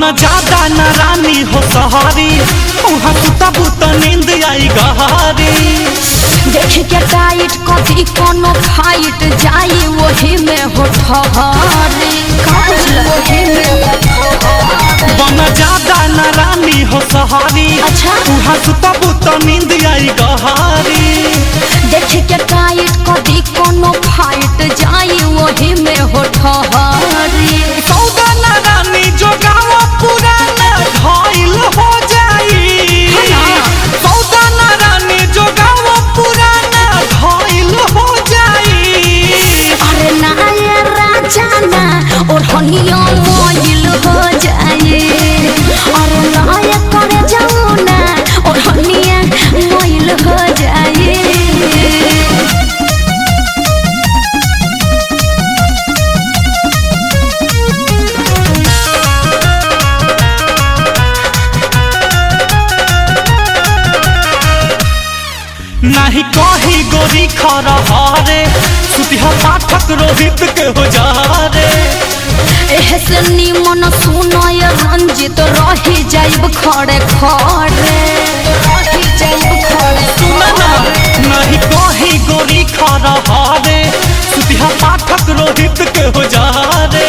बना ज्यादा न रानी हो सहारी, वहाँ सुता बुता नींद आई गहारी। देख के टाइट कभी कोनो फाइट जाई वही में हो ठहरी। बना ज्यादा न रानी हो सहारी, अच्छा वहाँ सुता बुता नींद आई गहारी। देख के टाइट कभी कोनो फाइट जाई वही में हो ठहरी। सौदा न रानी जो गाँव पुराना घायल हो जाई, सौदा न रानी जो गाँव पुराना घायल हो जाई। अरे ना ये राजा ना और हनिया मोइल हो जाए। अरे ना ये करे जाऊँ ना और हनिया मोइल हो जाए। नहीं कही गोरी खरा हारे, सुतिहा पाठक रोहित के हो जा रे। ऐसे निमन सुनय रंजित रही जाइब खड़े खड़े। सुना ना, नहीं कही गोरी खरा हारे, सुतिहा पाठक रोहित के हो जा रे।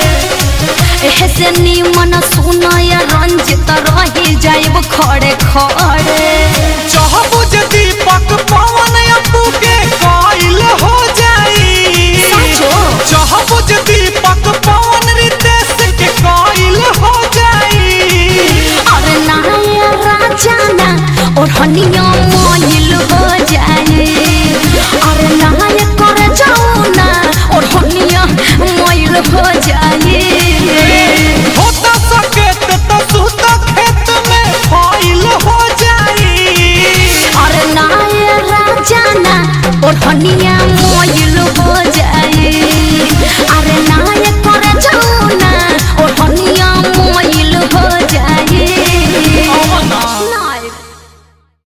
ऐसे निमन सुनय रंजित रही जाइब खड़े खड़े। चाहबो जे दीपक पवन अपू के कायल हो जाई, चाहबो जे दीपक पवन रितेश के कायल हो जाई। अरे ना ये राजा ना और हनिया मोइल हो जाए। अरे ना ये करे जाऊँ ना और हनिया मोइल हो जाए। होता सकेत तो सुता खेत में फाइल हो जाई। अरे ना ये राजा ना और हनिया